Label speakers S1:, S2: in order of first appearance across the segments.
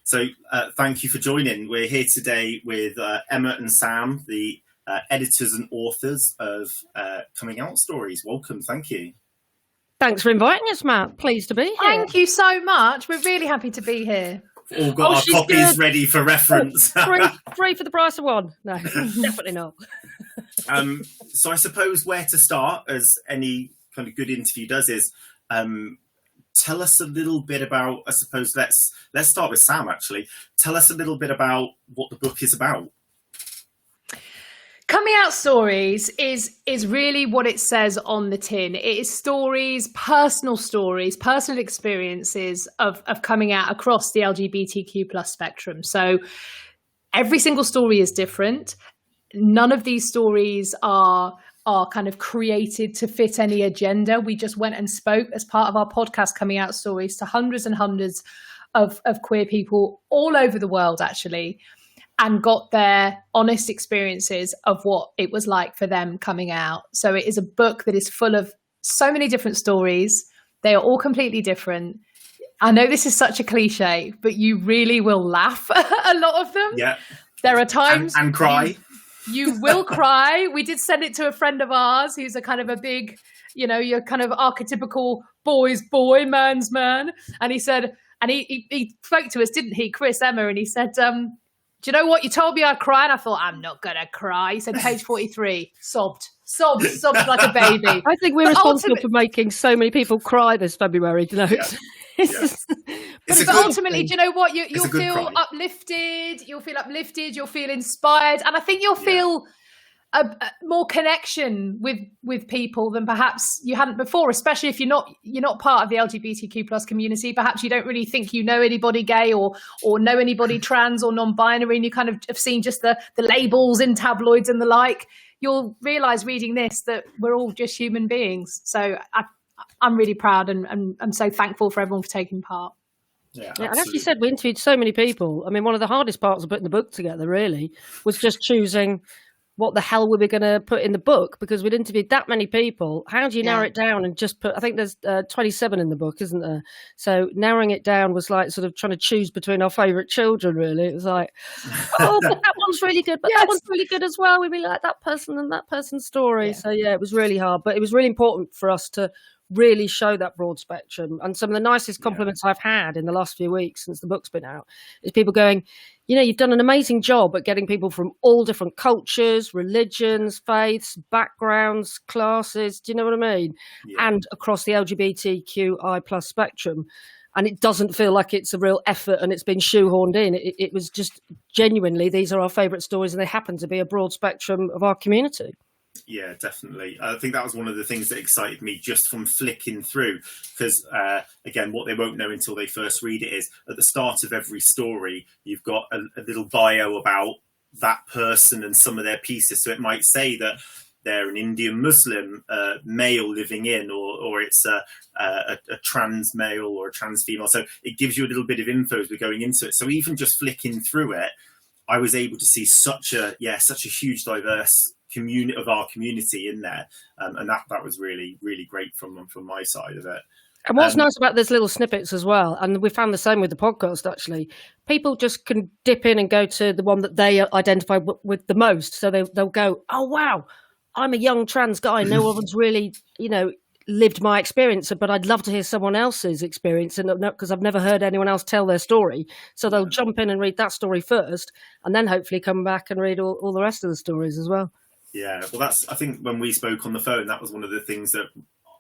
S1: So thank you for joining. We're here today with Emma and Sam, the editors and authors of Coming Out Stories. Welcome. Thank you.
S2: Thanks for inviting us, Matt. Pleased to be here.
S3: Thank you so much. We're really happy to be here.
S1: All got our copies ready for reference.
S2: Three for the price of one. No, definitely not.
S1: So I suppose where to start, as any kind of good interview does, is tell us a little bit about, I suppose, let's start with Sam, actually. Tell us a little bit about what the book is about.
S3: Coming Out Stories is really what it says on the tin. It is stories, personal experiences of coming out across the LGBTQ plus spectrum. So every single story is different. None of these stories are kind of created to fit any agenda. We just went and spoke as part of our podcast, Coming Out Stories, to hundreds and hundreds of queer people all over the world, actually, and got their honest experiences of what it was like for them coming out. So it is a book that is full of so many different stories. They are all completely different. I know this is such a cliche, but you really will laugh at a lot of them.
S1: Yeah.
S3: There are times...
S1: And cry.
S3: You will cry. We did send it to a friend of ours who's a kind of a big, your kind of archetypical boy's boy, man's man. And he said, and he spoke to us, didn't he, Chris, Emma, and he said, do you know what? You told me I'd cry, and I thought, I'm not going to cry. He said, page 43, sobbed like a baby.
S2: I think we're responsible for making so many people cry this February. You know?
S1: Yeah.
S3: But ultimately, do you know what? You'll feel uplifted. You'll feel uplifted. You'll feel inspired, and I think you'll feel a more connection with people than perhaps you hadn't before. Especially if you're not part of the LGBTQ plus community. Perhaps you don't really think you know anybody gay or know anybody trans or non-binary, and you kind of have seen just the labels in tabloids and the like. You'll realise reading this that we're all just human beings. So I'm really proud and I'm so thankful for everyone for taking part.
S1: Yeah,
S2: and as you said, we interviewed so many people. I mean, one of the hardest parts of putting the book together really was just choosing what the hell we were going to put in the book, because we'd interviewed that many people. How do you narrow it down and just put, I think there's 27 in the book, isn't there? So narrowing it down was like sort of trying to choose between our favourite children, really. It was like, oh, but that one's really good, but that one's really good as well. We really like that person and that person's story. Yeah. So yeah, it was really hard, but it was really important for us to really show that broad spectrum. And some of the nicest compliments I've had in the last few weeks since the book's been out is people going, you've done an amazing job at getting people from all different cultures, religions, faiths, backgrounds, classes, do you know what I mean? Yeah. And across the LGBTQI plus spectrum. And it doesn't feel like it's a real effort and it's been shoehorned in. It was just genuinely, these are our favourite stories and they happen to be a broad spectrum of our community.
S1: Yeah, definitely. I think that was one of the things that excited me just from flicking through, because again, what they won't know until they first read it is at the start of every story, you've got a little bio about that person and some of their pieces. So it might say that they're an Indian Muslim male living in, or it's a trans male or a trans female. So it gives you a little bit of info as we're going into it. So even just flicking through it, I was able to see such a huge diverse community of our community in there, and that was really, really great from my side of it.
S2: And what's nice about those little snippets as well, and we found the same with the podcast actually, people just can dip in and go to the one that they identify with the most. So they'll go, oh wow, I'm a young trans guy, no one's really lived my experience, but I'd love to hear someone else's experience, and because I've never heard anyone else tell their story. So they'll jump in and read that story first, and then hopefully come back and read all the rest of the stories as well.
S1: Yeah, well, I think when we spoke on the phone, that was one of the things that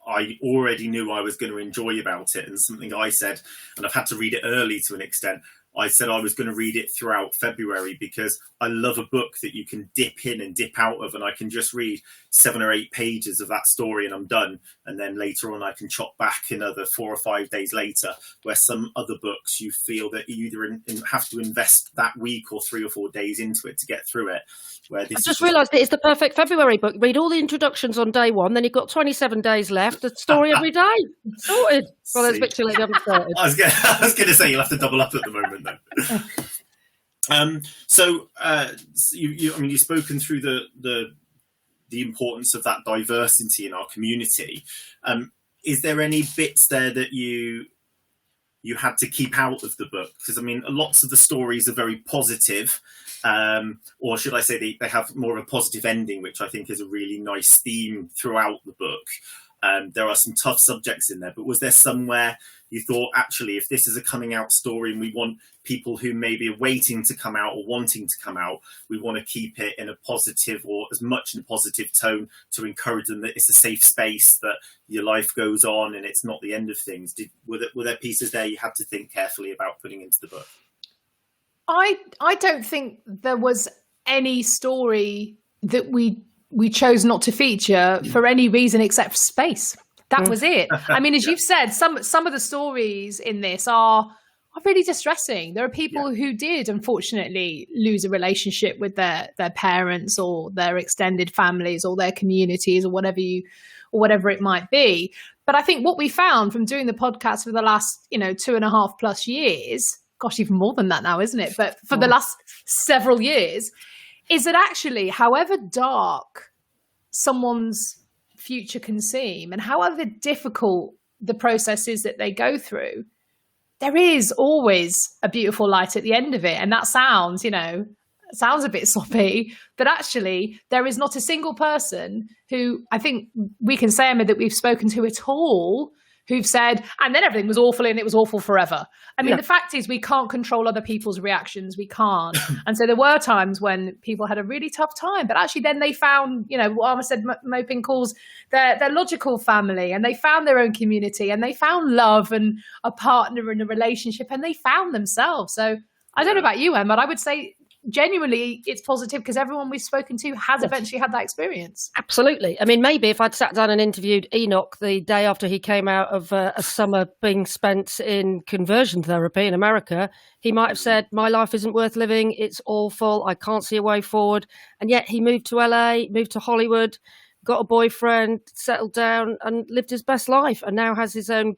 S1: I already knew I was going to enjoy about it, and something I said, and I've had to read it early to an extent. I said I was going to read it throughout February because I love a book that you can dip in and dip out of, and I can just read 7 or 8 pages of that story and I'm done. And then later on, I can chop back another 4 or 5 days later, where some other books you feel that you either have to invest that week or 3 or 4 days into it to get through it. Where this
S2: I just realised it is the perfect February book. Read all the introductions on day one, then you've got 27 days left. The story every day. Sorted. Well, there's a bit too late. You haven't started.
S1: I was going to say you'll have to double up at the moment, though. You've spoken through the importance of that diversity in our community. Is there any bits there that you you had to keep out of the book, because I mean lots of the stories are very positive, or should I say they have more of a positive ending, which I think is a really nice theme throughout the book. There are some tough subjects in there, but was there somewhere you thought, actually, if this is a coming out story and we want people who maybe are waiting to come out or wanting to come out, we want to keep it in a positive, or as much in a positive tone, to encourage them that it's a safe space, that your life goes on and it's not the end of things? Were there pieces there you had to think carefully about putting into the book?
S3: I don't think there was any story that we chose not to feature for any reason except space. That was it. I mean, as you've said, some of the stories in this are really distressing. There are people who did, unfortunately, lose a relationship with their parents or their extended families or their communities or whatever it might be. But I think what we found from doing the podcast for the last 2.5+ years, gosh, even more than that now, isn't it? But for the last several years, is that actually, however dark someone's future can seem and however difficult the process is that they go through, there is always a beautiful light at the end of it. And that sounds a bit soppy, but actually there is not a single person who, I think we can say, Emma, that we've spoken to at all who've said, and then everything was awful and it was awful forever. I mean, the fact is we can't control other people's reactions. We can't. And so there were times when people had a really tough time, but actually then they found, what Emma said, Moping calls their logical family, and they found their own community, and they found love and a partner and a relationship, and they found themselves. So I don't know about you, Emma, but I would say genuinely it's positive because everyone we've spoken to has eventually had that experience.
S2: Absolutely. I mean, maybe if I'd sat down and interviewed Enoch the day after he came out of a summer being spent in conversion therapy in America, he might have said, my life isn't worth living, it's awful, I can't see a way forward. And yet he moved to LA, moved to Hollywood, got a boyfriend, settled down and lived his best life, and now has his own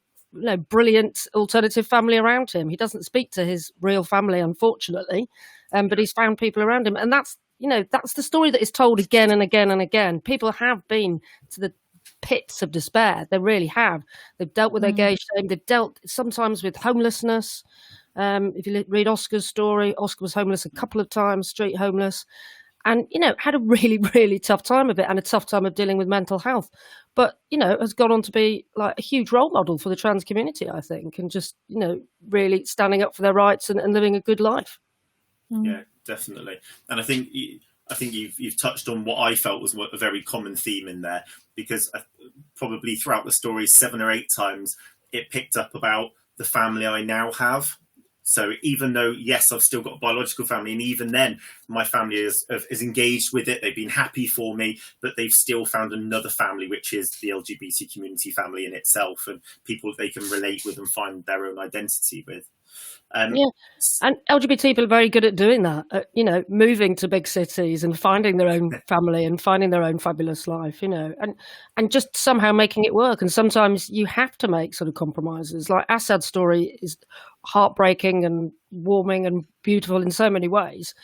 S2: brilliant alternative family around him. He doesn't speak to his real family, unfortunately, but he's found people around him. And that's the story that is told again and again and again. People have been to the pits of despair. They really have. They've dealt with their gay shame. They've dealt sometimes with homelessness. If you read Oscar's story, Oscar was homeless a couple of times, street homeless, and, had a really, really tough time of it, and a tough time of dealing with mental health. But, has gone on to be like a huge role model for the trans community, I think, and just, really standing up for their rights and living a good life.
S1: Yeah, definitely. And I think you've touched on what I felt was a very common theme in there, because probably throughout the story 7 or 8 times it picked up about the family I now have. So even though, yes, I've still got a biological family, and even then my family is engaged with it, they've been happy for me, but they've still found another family, which is the LGBT community family in itself, and people they can relate with and find their own identity with. And
S2: LGBT people are very good at doing that, moving to big cities and finding their own family and finding their own fabulous life, and just somehow making it work. And sometimes you have to make sort of compromises. Like Assad's story is heartbreaking and warming and beautiful in so many ways.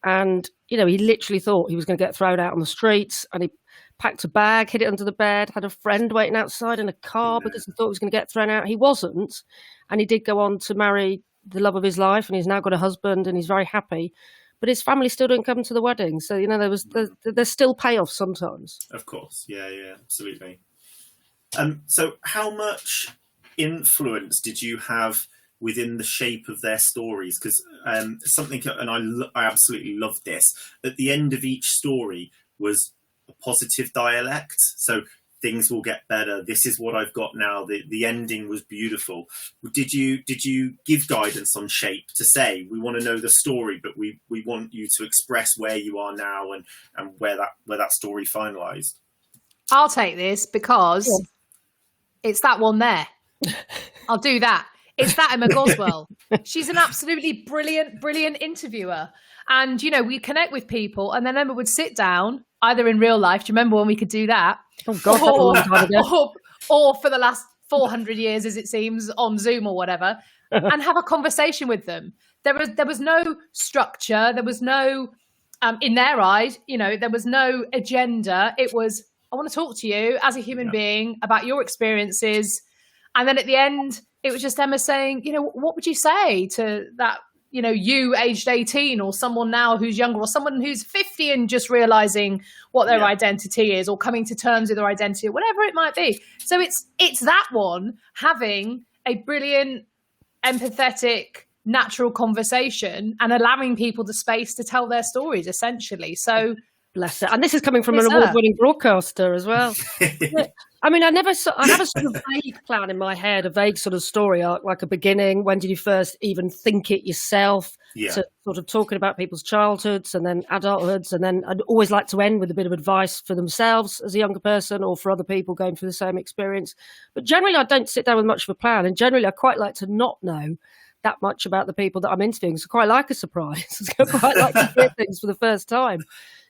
S2: And, he literally thought he was going to get thrown out on the streets, and he packed a bag, hid it under the bed, had a friend waiting outside in a car because he thought he was going to get thrown out. He wasn't. And he did go on to marry the love of his life, and he's now got a husband and he's very happy, but his family still don't come to the wedding. So, there's still payoffs sometimes. Of course.
S1: Yeah, absolutely. So how much influence did you have within the shape of their stories? Because something, and I absolutely loved this, at the end of each story was a positive dialect. So things will get better. This is what I've got now. The ending was beautiful. Did you give guidance on shape to say, we want to know the story, but we want you to express where you are now and where that story finalized?
S3: I'll take this because it's that one there. I'll do that. It's that Emma Goswell. She's an absolutely brilliant interviewer. And, we connect with people, and then Emma would sit down, either in real life, do you remember when we could do that?
S2: Oh, God,
S3: or for the last 400 years, as it seems, on Zoom or whatever, and have a conversation with them. There was no structure. There was no, in their eyes, there was no agenda. It was, I want to talk to you as a human being about your experiences. And then at the end, it was just Emma saying, what would you say to that, you aged 18, or someone now who's younger, or someone who's 50 and just realizing what their identity is, or coming to terms with their identity, or whatever it might be. So it's that one having a brilliant, empathetic, natural conversation and allowing people the space to tell their stories, essentially. So
S2: bless it. And this is coming from an award-winning broadcaster as well. I mean, I have a sort of vague plan in my head, a vague sort of story arc, like a beginning. When did you first even think it yourself?
S1: Yeah.
S2: To sort of talking about people's childhoods and then adulthoods. And then I'd always like to end with a bit of advice for themselves as a younger person, or for other people going through the same experience. But generally, I don't sit down with much of a plan. And generally, I quite like to not know that much about the people that I'm interviewing. So I quite like a surprise. I quite like to hear things for the first time.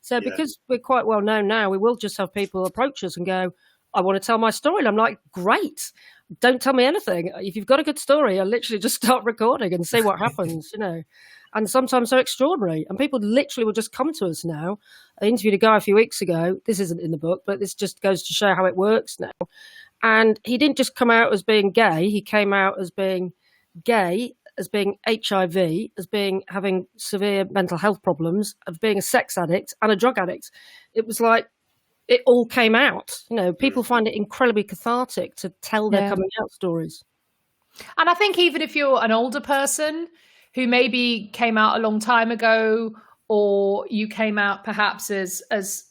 S2: So because we're quite well known now, we will just have people approach us and go, I want to tell my story. And I'm like, great. Don't tell me anything. If you've got a good story, I'll literally just start recording and see what happens, And sometimes they're extraordinary. And people literally will just come to us now. I interviewed a guy a few weeks ago. This isn't in the book, but this just goes to show how it works now. And he didn't just come out as being gay. He came out as being gay, as being HIV, as being having severe mental health problems, of being a sex addict and a drug addict. It was like, it all came out. People find it incredibly cathartic to tell their coming out stories.
S3: And I think even if you're an older person who maybe came out a long time ago, or you came out perhaps as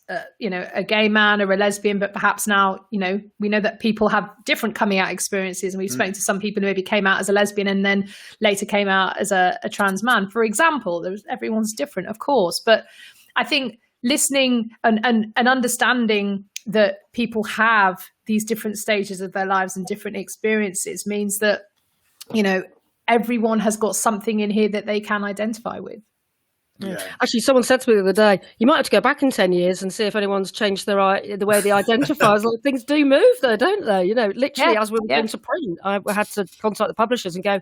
S3: a gay man or a lesbian, but perhaps now, we know that people have different coming out experiences. And we've spoken to some people who maybe came out as a lesbian and then later came out as a trans man, for example. Everyone's different, of course. But I think listening and understanding that people have these different stages of their lives and different experiences means that, everyone has got something in here that they can identify with.
S1: Yeah.
S2: Actually, someone said to me the other day, you might have to go back in 10 years and see if anyone's changed the way they identify. Like, things do move though, don't they? Literally as we were going to print, I had to contact the publishers and go,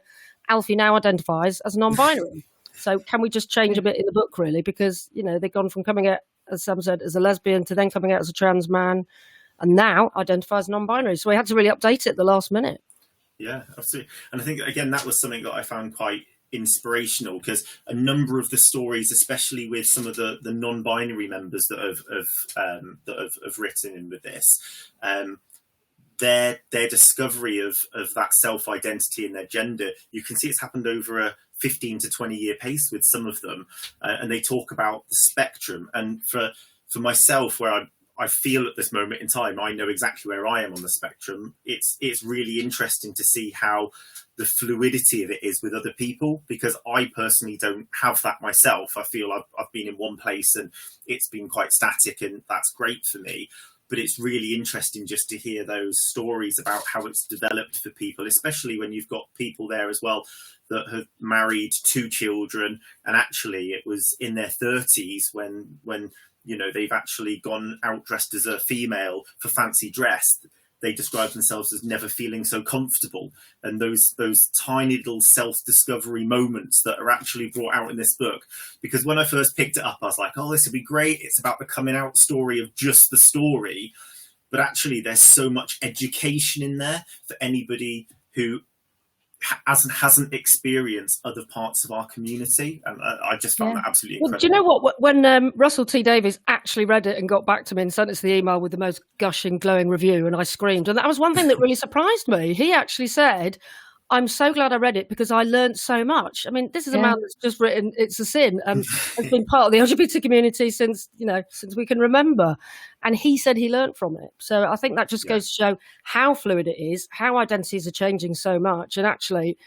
S2: Alfie now identifies as non-binary. So can we just change a bit in the book, really? Because, they've gone from coming out, as Sam said, as a lesbian to then coming out as a trans man, and now identifies as non-binary. So we had to really update it at the last minute.
S1: Yeah, absolutely. And I think, again, that was something that I found quite inspirational, because a number of the stories, especially with some of the non-binary members that have written in with this, their discovery of that self-identity and their gender, you can see it's happened over a 15 to 20 year pace with some of them, and they talk about the spectrum. And for myself, where I feel at this moment in time, I know exactly where I am on the spectrum. It's really interesting to see how the fluidity of it is with other people, because I personally don't have that myself. I feel I've been in one place and it's been quite static, and that's great for me. But it's really interesting just to hear those stories about how it's developed for people, especially when you've got people there as well that have married 2 children, and actually it was in their 30s when they've actually gone out dressed as a female for fancy dress. They describe themselves as never feeling so comfortable. And those tiny little self-discovery moments that are actually brought out in this book. Because when I first picked it up, I was like, oh, this would be great. It's about the coming out story of just the story. But actually, there's so much education in there for anybody who hasn't experienced other parts of our community, and I just found that absolutely incredible.
S2: Do you know what? When Russell T Davies actually read it and got back to me and sent us the email with the most gushing, glowing review, and I screamed, and that was one thing that really surprised me. He actually said, I'm so glad I read it because I learned so much. I mean, this is a man that's just written It's a Sin and has been part of the LGBT community since we can remember. And he said he learned from it. So I think that just goes to show how fluid it is, how identities are changing so much. And actually,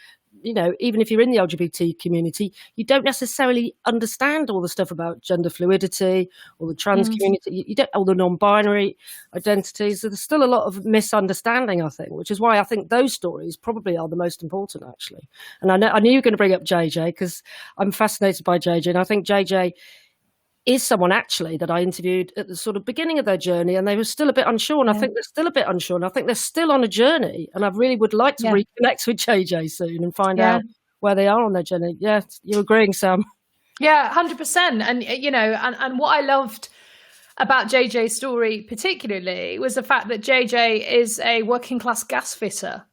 S2: even if you're in the LGBT community, you don't necessarily understand all the stuff about gender fluidity or the trans community. You don't, all the non-binary identities. There's still a lot of misunderstanding, I think, which is why I think those stories probably are the most important, actually. And I knew you were going to bring up JJ because I'm fascinated by JJ, and I think JJ is someone actually that I interviewed at the sort of beginning of their journey, and they were still a bit unsure, and I think they're still a bit unsure, and I think they're still on a journey, and I really would like to reconnect with JJ soon and find out where they are on their journey. Yeah, you're agreeing, Sam?
S3: Yeah, 100%. And, and what I loved about JJ's story particularly was the fact that JJ is a working class gas fitter.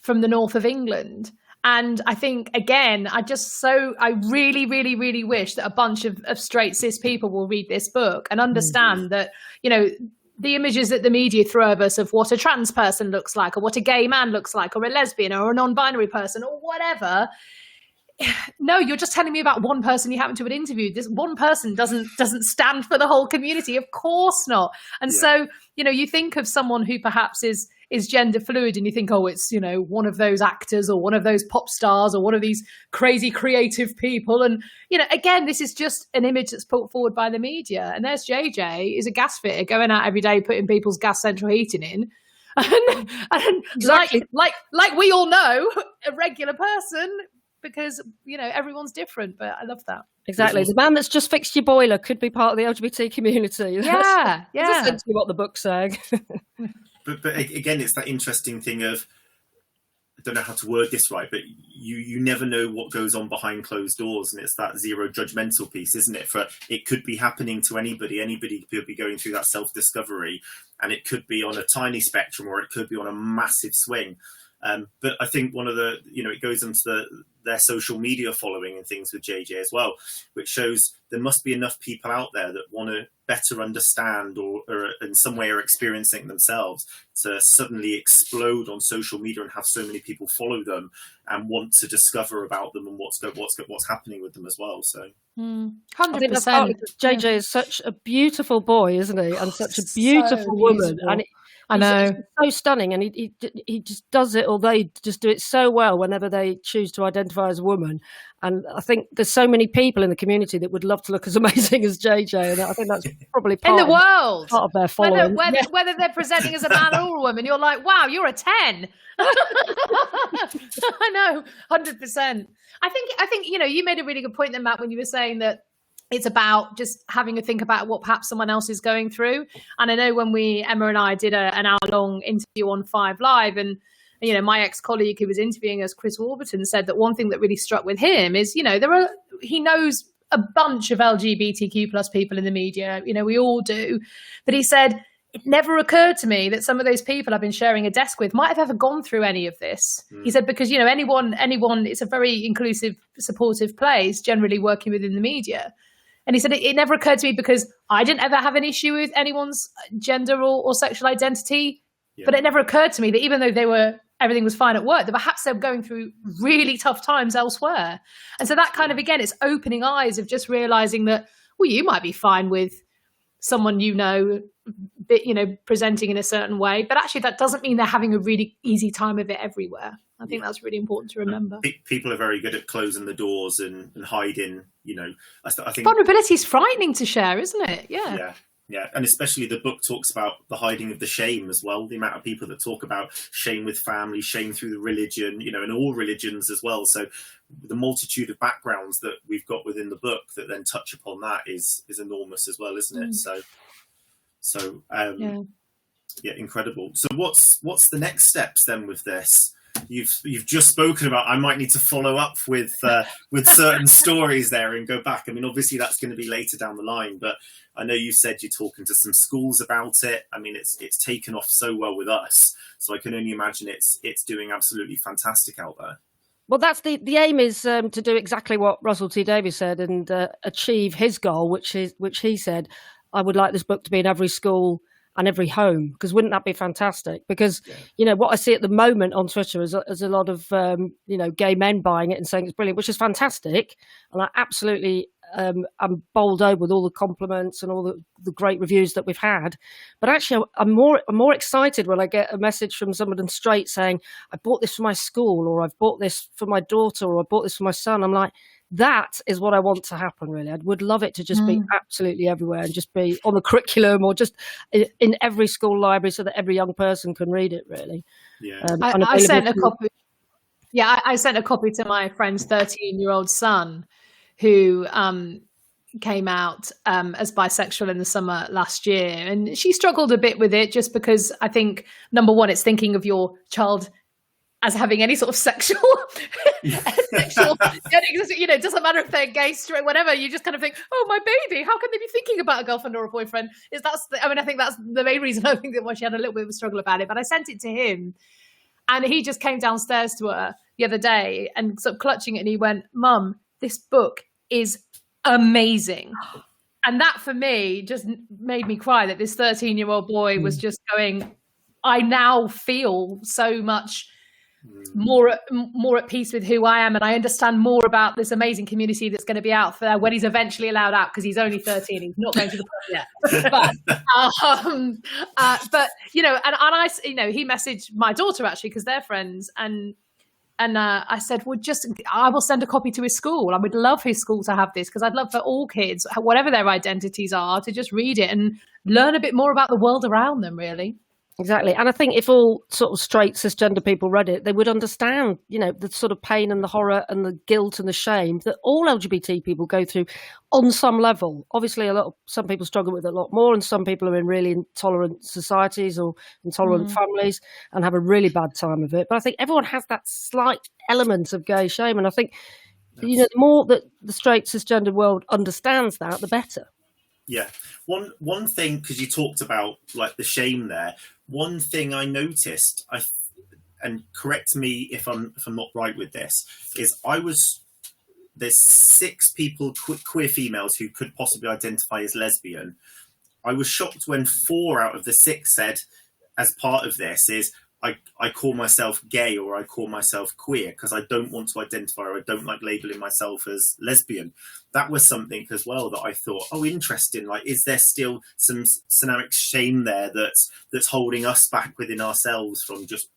S3: from the north of England. And I think, again, I really, really, really wish that a bunch of straight cis people will read this book and understand that, you know, the images that the media throw at us of what a trans person looks like, or what a gay man looks like, or a lesbian, or a non-binary person, or whatever. No, you're just telling me about one person you happen to have interviewed. This one person doesn't stand for the whole community. Of course not. And so, you know, you think of someone who perhaps is gender fluid, and you think, oh, it's, you know, one of those actors or one of those pop stars or one of these crazy creative people. And, you know, again, this is just an image that's put forward by the media. And there's JJ, is a gas fitter going out every day putting people's gas central heating in. And exactly. like we all know, a regular person, because, you know, everyone's different. But I love that.
S2: Exactly. The man that's just fixed your boiler could be part of the LGBT community.
S3: Yeah.
S2: That's essentially what the book's saying.
S1: But again, it's that interesting thing of, I don't know how to word this right, but you never know what goes on behind closed doors, and it's that zero judgmental piece, isn't it? For it could be happening to anybody. Anybody could be going through that self-discovery, and it could be on a tiny spectrum, or it could be on a massive swing. But I think one of the, you know, it goes into their social media following and things with JJ as well, which shows there must be enough people out there that want to better understand or in some way are experiencing themselves to suddenly explode on social media and have so many people follow them and want to discover about them and what's happening with them as well. So
S3: 100%.
S2: JJ is such a beautiful boy, isn't he? And such a beautiful woman. And
S3: I know.
S2: He's so stunning, and he just does it, or they just do it so well whenever they choose to identify as a woman. And I think there's so many people in the community that would love to look as amazing as JJ, and I think that's probably part
S3: in the world,
S2: part of their following.
S3: Whether they're presenting as a man or a woman, you're like, wow, you're a 10. I know, 100%. I think you know, you made a really good point then, Matt, when you were saying that it's about just having a think about what perhaps someone else is going through. And I know when Emma and I did an hour-long interview on 5 Live, and, you know, my ex-colleague who was interviewing us, Chris Warburton, said that one thing that really struck with him is, you know, he knows a bunch of LGBTQ plus people in the media, you know, we all do. But he said, it never occurred to me that some of those people I've been sharing a desk with might have ever gone through any of this. He said, because, you know, anyone, it's a very inclusive, supportive place, generally working within the media. And he said, it never occurred to me because I didn't ever have an issue with anyone's gender or sexual identity. Yeah. But it never occurred to me that even though everything was fine at work, that perhaps they were going through really tough times elsewhere. And so that kind of, again, it's opening eyes of just realizing that, well, you might be fine with someone, you know, presenting in a certain way, but actually that doesn't mean they're having a really easy time of it everywhere. I think that's really important to remember.
S1: People are very good at closing the doors and hiding, you know. I think
S3: vulnerability is frightening to share, isn't it?
S1: Yeah, and especially the book talks about the hiding of the shame as well. The amount of people that talk about shame with family, shame through the religion, you know, and all religions as well. So the multitude of backgrounds that we've got within the book that then touch upon that is enormous as well, isn't it? So incredible. So what's the next steps then with this? You've just spoken about, I might need to follow up with certain stories there and go back. I mean, obviously that's going to be later down the line, but I know you said you're talking to some schools about it. I mean, it's taken off so well with us, so I can only imagine it's doing absolutely fantastic out there.
S2: Well, that's the aim is to do exactly what Russell T Davies said and achieve his goal, which he said, I would like this book to be in every school and every home, because wouldn't that be fantastic? Because, you know, what I see at the moment on Twitter is a lot of, you know, gay men buying it and saying it's brilliant, which is fantastic. And I absolutely am bowled over with all the compliments and all the great reviews that we've had. But actually, I'm more excited when I get a message from someone straight saying, I bought this for my school, or I've bought this for my daughter, or I bought this for my son. I'm like, that is what I want to happen, really. I would love it to just be absolutely everywhere and just be on the curriculum or just in every school library so that every young person can read it, really.
S1: Yeah.
S3: I sent a copy. Yeah, I sent a copy to my friend's 13-year-old son who came out as bisexual in the summer last year. And she struggled a bit with it just because I think, number one, it's thinking of your child as having any sort of sexual, you know, it doesn't matter if they're gay, straight, whatever. You just kind of think, oh, my baby, how can they be thinking about a girlfriend or a boyfriend? I think that's the main reason I think that why she had a little bit of a struggle about it. But I sent it to him, And he just came downstairs to her the other day and sort of clutching it, and he went, "Mum, this book is amazing." And that for me just made me cry, that this 13-year-old boy was just going, I now feel so much more at peace with who I am, and I understand more about this amazing community that's going to be out there when he's eventually allowed out, because he's only 13. He's not going to the pub yet. But you know, and I, you know, he messaged my daughter actually because they're friends, and I said, well, I will send a copy to his school. I would love his school to have this, because I'd love for all kids, whatever their identities are, to just read it and learn a bit more about the world around them, really.
S2: Exactly. And I think if all sort of straight cisgender people read it, they would understand, you know, the sort of pain and the horror and the guilt and the shame that all LGBT people go through on some level. Obviously, some people struggle with it a lot more, and some people are in really intolerant societies or intolerant families and have a really bad time of it. But I think everyone has that slight element of gay shame. And I think, you know, the more that the straight cisgender world understands that, the better.
S1: Yeah. One thing, because you talked about like the shame there, one thing I noticed, and correct me if I'm not right with this, is there's 6 people, queer females, who could possibly identify as lesbian. I was shocked when 4 out of the 6 said, as part of this, is I call myself gay or I call myself queer because I don't want to identify, or I don't like labeling myself as lesbian. That was something as well that I thought, oh, interesting. Like, is there still some synamic shame there that's holding us back within ourselves from just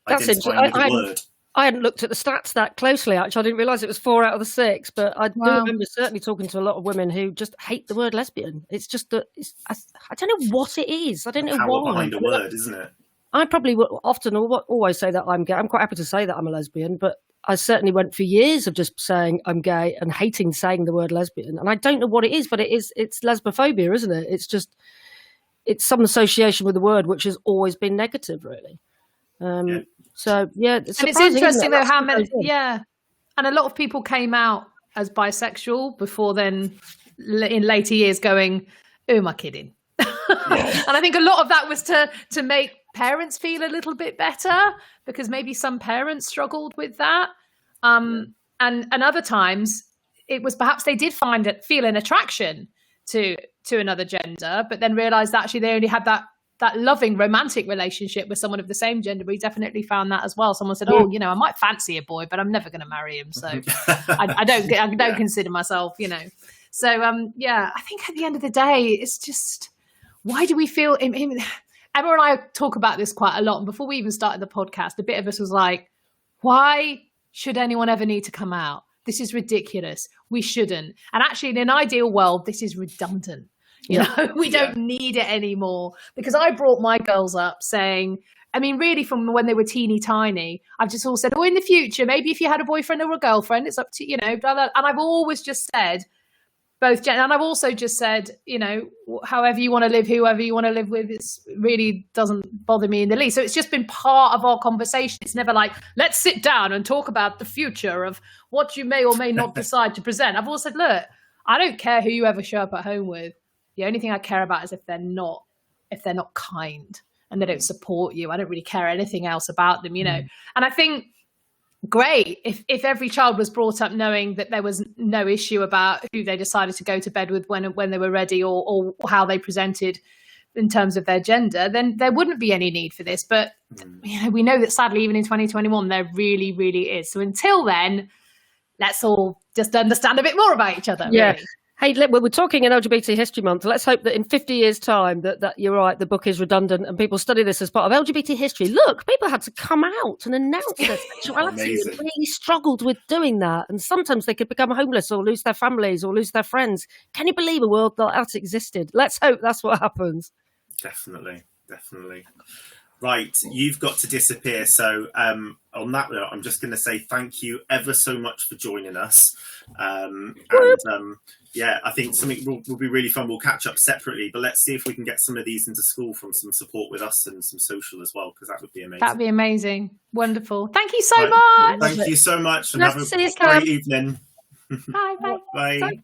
S1: identifying with the word?
S2: I hadn't looked at the stats that closely, actually. I didn't realise it was 4 out of the 6, but I do remember certainly talking to a lot of women who just hate the word lesbian. It's just that I don't know what it is. I don't know why.
S1: Behind a word, isn't it?
S2: I probably would often always say that I'm gay. I'm quite happy to say that I'm a lesbian, but I certainly went for years of just saying I'm gay and hating saying the word lesbian. And I don't know what it is, but it's lesbophobia, isn't it? It's some association with the word which has always been negative, really. So yeah,
S3: and it's interesting though how many, and a lot of people came out as bisexual before then, in later years, going, "Who am I kidding?" And I think a lot of that was to make parents feel a little bit better, because maybe some parents struggled with that, and other times it was perhaps they did feel an attraction to another gender, but then realized that actually they only had that loving romantic relationship with someone of the same gender. We definitely found that as well. Someone said, "Oh, you know, I might fancy a boy, but I'm never going to marry him, so I don't consider myself, you know." So I think at the end of the day, it's just, why do we feel? Emma and I talk about this quite a lot. And before we even started the podcast, a bit of us was like, why should anyone ever need to come out? This is ridiculous. We shouldn't. And actually, in an ideal world, this is redundant. You know, we don't need it anymore. Because I brought my girls up saying, I mean, really from when they were teeny tiny, I've just all said, oh, in the future, maybe if you had a boyfriend or a girlfriend, it's up to, you know, blah, blah. And I've always just said, both gender, and I've also just said, you know, however you want to live, whoever you want to live with, it really doesn't bother me in the least. So it's just been part of our conversation. It's never like, let's sit down and talk about the future of what you may or may not decide to present. I've always said, look, I don't care who you ever show up at home with. The only thing I care about is if they're not kind and they don't support you. I don't really care anything else about them, you know. And I think, great if every child was brought up knowing that there was no issue about who they decided to go to bed with when they were ready, or how they presented in terms of their gender, then there wouldn't be any need for this. But you know, we know that sadly, even in 2021, there really, really is. So until then, let's all just understand a bit more about each other.
S2: Yeah.
S3: Really.
S2: Hey, we're talking in LGBT History Month. Let's hope that in 50 years' time that you're right, the book is redundant and people study this as part of LGBT history. Look, people had to come out and announce their sexuality. They really struggled with doing that. And sometimes they could become homeless or lose their families or lose their friends. Can you believe a world like that existed? Let's hope that's what happens.
S1: Definitely. Right, you've got to disappear. So on that note, I'm just going to say thank you ever so much for joining us. I think something will be really fun. We'll catch up separately, but let's see if we can get some of these into school from some support with us and some social as well, because that would be amazing.
S3: That'd be amazing. Wonderful. Thank you so much.
S1: Thank you so much, and
S2: Nice
S1: have
S2: to see you,
S1: a great evening.
S3: Bye.
S1: Bye.